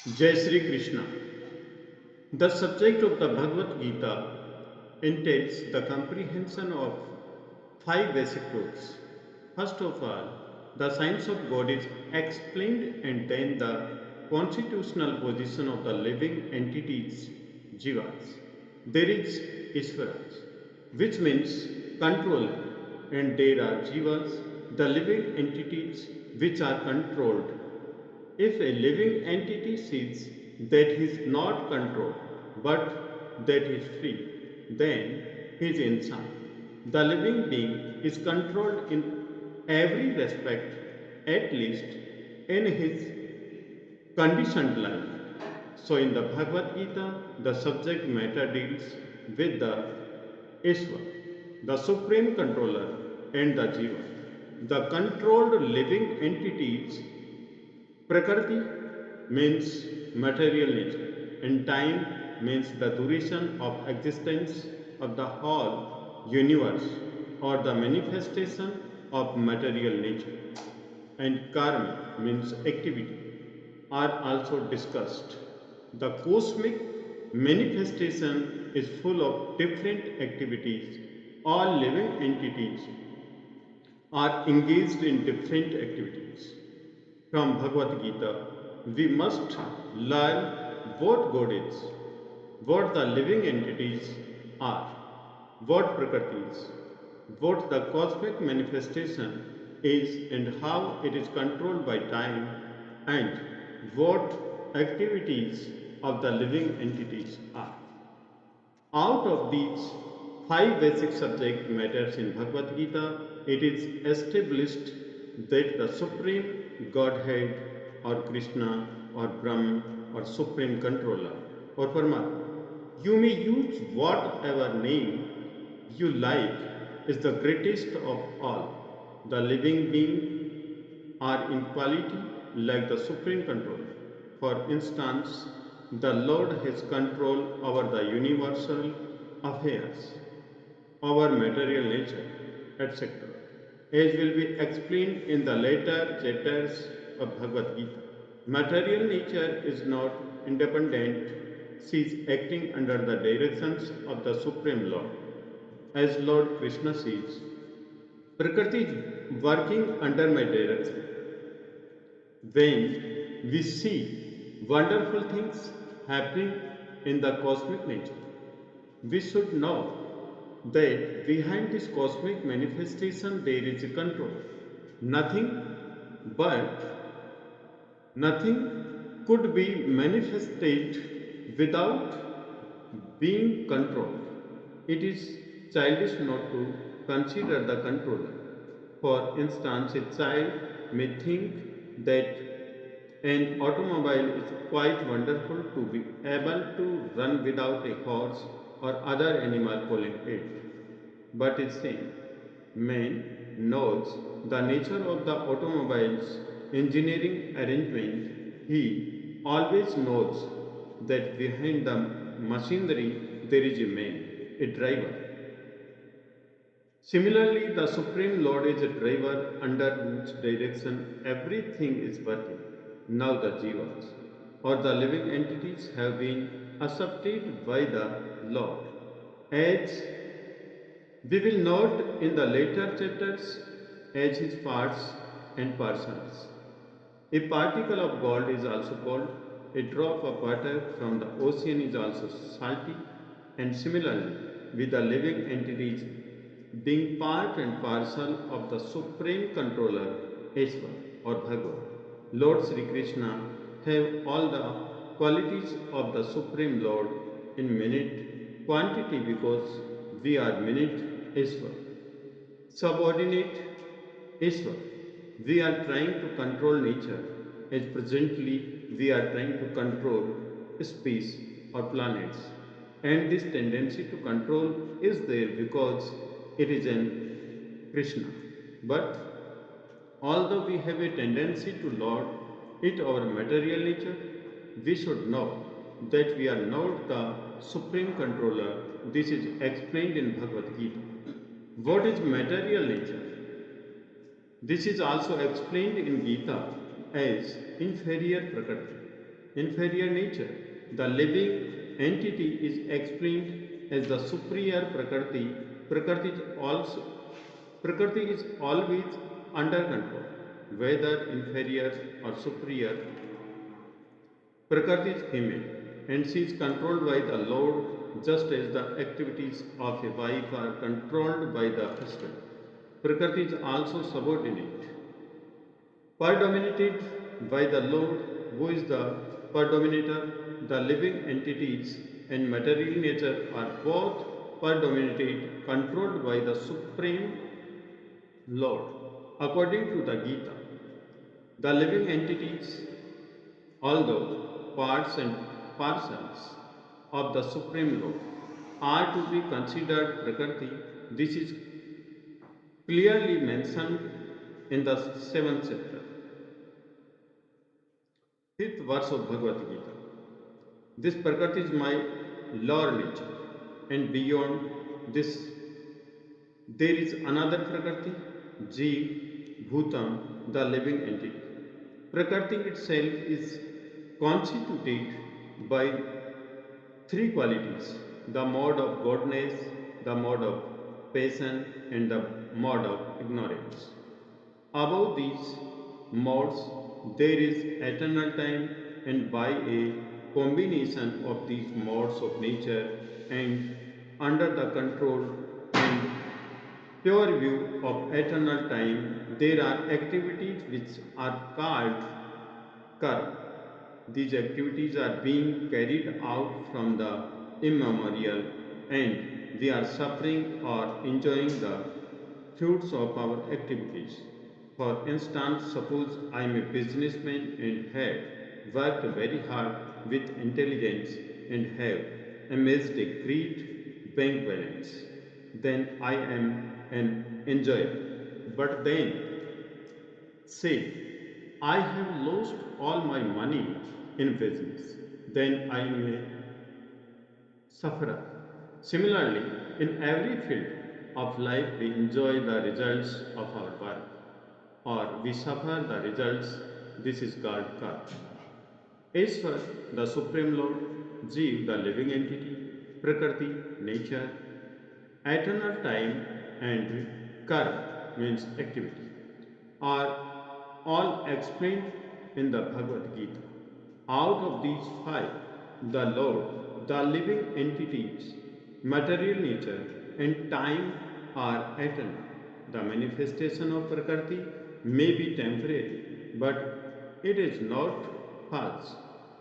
Jai Sri Krishna. The subject of the Bhagavad Gita entails the comprehension of five basic truths. First of all, the science of God is explained, and then the constitutional position of the living entities, jivas. There is Iswaras, which means controller, and there are jivas, the living entities which are controlled. If a living entity sees that he is not controlled but that he is free, then he is insan. The living being is controlled in every respect, at least in his conditioned life. So, in the Bhagavad Gita, the subject matter deals with the Ishwar, the supreme controller, and the Jiva. The controlled living entities, Prakriti means material nature, and time means the duration of existence of the whole universe or the manifestation of material nature, and karmic means activity are also discussed. The cosmic manifestation is full of different activities. All living entities are engaged in different activities. From Bhagavad Gita, we must learn what God is, what the living entities are, what Prakriti is, what the cosmic manifestation is, and how it is controlled by time, and what activities of the living entities are. Out of these five basic subject matters in Bhagavad Gita, it is established that the Supreme Godhead or Krishna or Brahm or Supreme Controller or Paramatma, you may use whatever name you like, is the greatest of all. The living beings are in quality like the Supreme Controller. For instance, the Lord has control over the universal affairs, our material nature, etc., as will be explained in the later chapters of Bhagavad Gita. Material nature is not independent, she is acting under the directions of the Supreme Lord. As Lord Krishna says, Prakriti is working under my direction. When we see wonderful things happening in the cosmic nature, we should know that behind this cosmic manifestation there is a controller. Nothing but nothing could be manifested without being controlled. It is childish not to consider the controller. For instance, a child may think that an automobile is quite wonderful to be able to run without a horse or other animal pulling it. But it seems man knows the nature of the automobile's engineering arrangement. He always knows that behind the machinery there is a man, a driver. Similarly, the Supreme Lord is a driver under whose direction everything is working. Now, the Jivas, or the living entities, have been accepted by the Lord. As we will note in the later chapters, as his parts and parcels. A particle of gold is also gold. A drop of water from the ocean is also salty. And similarly, with the living entities being part and parcel of the supreme controller, Ishwar or Bhagwan, Lord Sri Krishna have all the qualities of the supreme Lord in minute quantity because we are minute Ishwar. Subordinate Ishwar. We are trying to control nature as presently we are trying to control space or planets. And this tendency to control is there because it is in Krishna. But although we have a tendency to lord it our material nature, we should know that we are not the supreme controller. This is explained in Bhagavad Gita. What is material nature? This is also explained in Gita as inferior Prakriti. inferior nature. The living entity is explained as the superior Prakriti. Prakriti is always under control, whether inferior or superior. Prakriti is female and she is controlled by the Lord just as the activities of a wife are controlled by the husband. Prakriti is also subordinate, predominated by the Lord, who is the predominator. The living entities and material nature are both predominated, controlled by the Supreme Lord. According to the Gita, the living entities, although parts and parcels of the Supreme Lord, are to be considered Prakriti. This is clearly mentioned in the seventh chapter, fifth verse of Bhagavad Gita. This Prakriti is my lower nature, and beyond this, there is another Prakriti, Jeev, Bhutam, the living entity. Prakriti itself is constituted by three qualities: the mode of godness, the mode of passion, and the mode of ignorance. Above these modes, there is eternal time, and by a combination of these modes of nature and under the control and pure view of eternal time, there are activities which are called karma. These activities are being carried out from the immemorial, and we are suffering or enjoying the fruits of our activities. For instance, suppose I am a businessman and have worked very hard with intelligence and have amassed a great bank balance. Then I am an enjoyer. But then, say, I have lost all my money in business. Then I am a sufferer. Similarly, in every field of life, we enjoy the results of our work or we suffer the results. This is called karma. Ishwar, the Supreme Lord, Jeev, the living entity, Prakriti, nature, eternal time, and karma means activity are all explained in the Bhagavad Gita. Out of these five, the Lord, the living entities, material nature, and time are eternal. The manifestation of Prakriti may be temporary, but it is not false.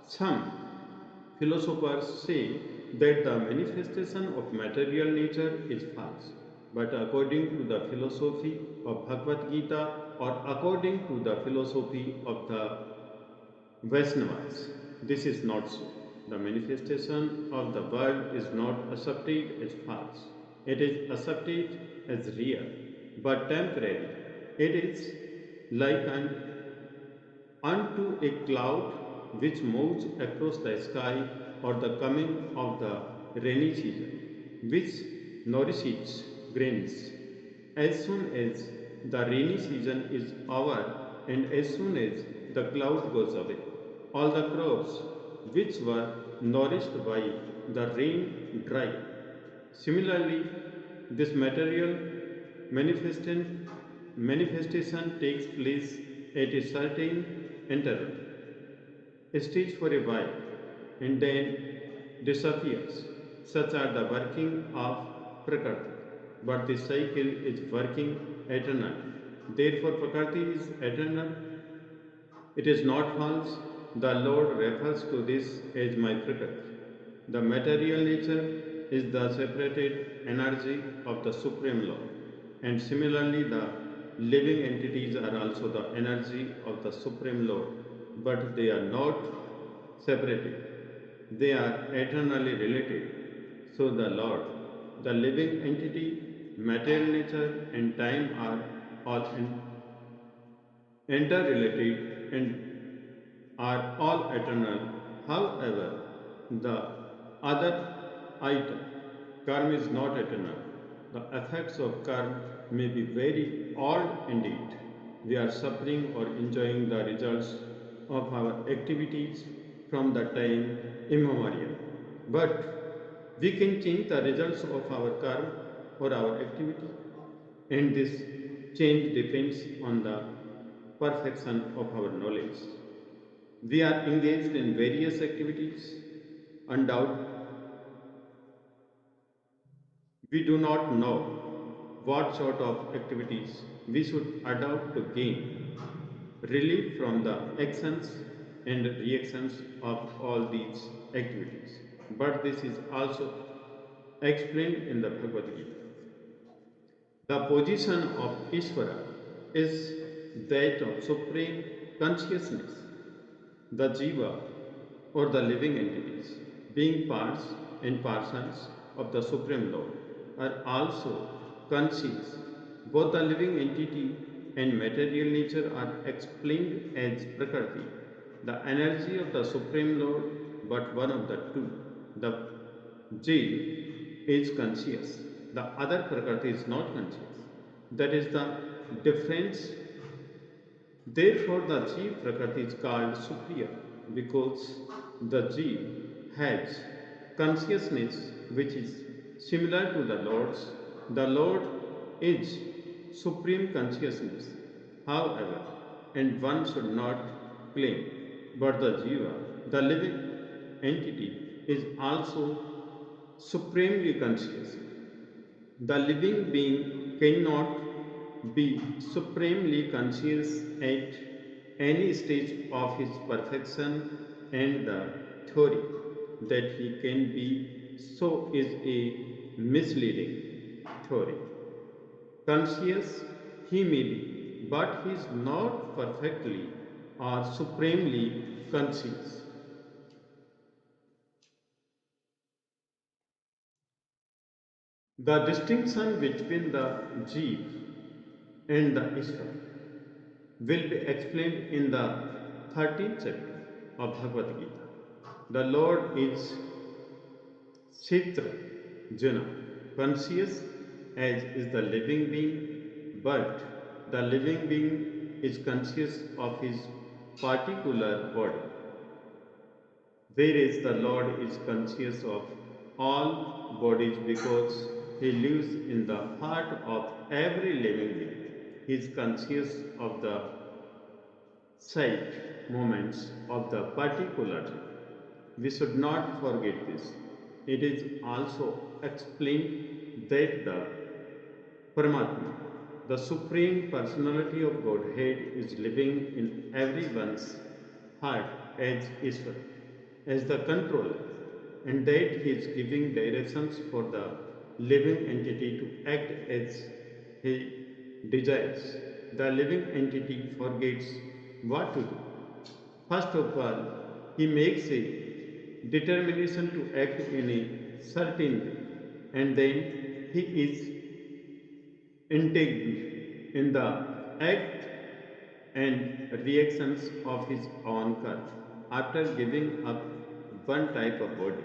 Some philosophers say that the manifestation of material nature is false. But according to the philosophy of Bhagavad Gita or according to the philosophy of the Vaishnavas, this is not so. The manifestation of the world is not accepted as false. It is accepted as real, but temporary. It is likened unto a cloud which moves across the sky or the coming of the rainy season, which nourishes grains. As soon as the rainy season is over and as soon as the cloud goes away, all the crops which were nourished by the rain dry up. Similarly, this material manifestation, manifestation takes place at a certain interval, stays for a while, and then disappears. Such are the working of Prakriti. But the cycle is working eternally. Therefore, Prakriti is eternal. It is not false. The Lord refers to this as my Prakriti. The material nature is the separated energy of the Supreme Lord. And similarly, the living entities are also the energy of the Supreme Lord, but they are not separated. They are eternally related. So the Lord, the living entity, material nature, and time are all interrelated and are all eternal. However, the other item, karma is not eternal. The effects of karma may be very old indeed. We are suffering or enjoying the results of our activities from the time immemorial. But we can change the results of our karma or our activity, and this change depends on the perfection of our knowledge. We are engaged in various activities. Undoubtedly, we do not know what sort of activities we should adopt to gain relief from the actions and reactions of all these activities. But this is also explained in the Bhagavad Gita. The position of Ishvara is that of supreme consciousness. The jiva or the living entities, being parts and parcels of the Supreme Lord, are also conscious. Both the living entity and material nature are explained as Prakriti, the energy of the Supreme Lord, but one of the two. The Jiva is conscious, the other Prakriti is not conscious. That is the difference. Therefore, the Jeev Prakriti is called superior because the Jeev has consciousness which is similar to the Lord's. The Lord is supreme consciousness, however, and one should not claim. But the Jiva, the living entity, is also supremely conscious. The living being cannot be supremely conscious at any stage of his perfection, and the theory that he can be so is a misleading theory. Conscious he may be, but he is not perfectly or supremely conscious. The distinction between the Jeev and the Ishvara will be explained in the 13th chapter of Bhagavad Gita. The Lord is Kshetra Jana, conscious as is the living being, but the living being is conscious of his particular body, whereas the Lord is conscious of all bodies because he lives in the heart of every living being. He is conscious of the sight moments of the particular Jeev. We should not forget this. It is also explained that the Paramatma, the Supreme Personality of Godhead, is living in everyone's heart as Ishvara, as the controller, and that he is giving directions for the living entity to act as he desires. The living entity forgets what to do. First of all, he makes a determination to act in a certain way, and then he is entangled in the act and reactions of his own karma. After giving up one type of body,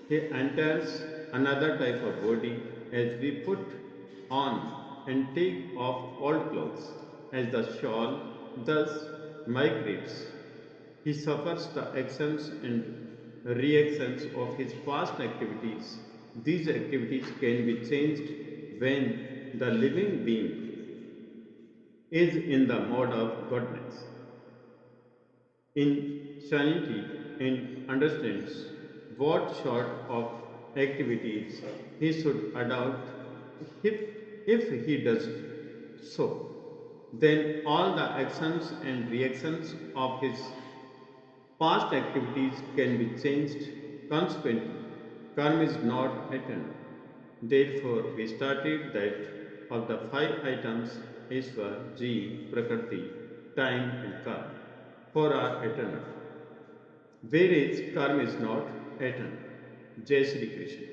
he enters another type of body as we put on and take off old clothes, as the shawl thus migrates. He suffers the actions and reactions of his past activities. These activities can be changed when the living being is in the mode of godness, in sanity, and understands what sort of activities he should adopt. If, if he does so, then all the actions and reactions of his past activities can be changed. Consequently, karma is not eternal. Therefore, we started that of the five items Ishwar, Jeev, Prakriti, time, and karma, four are eternal, whereas karma is not eternal. Jai Shri Krishna.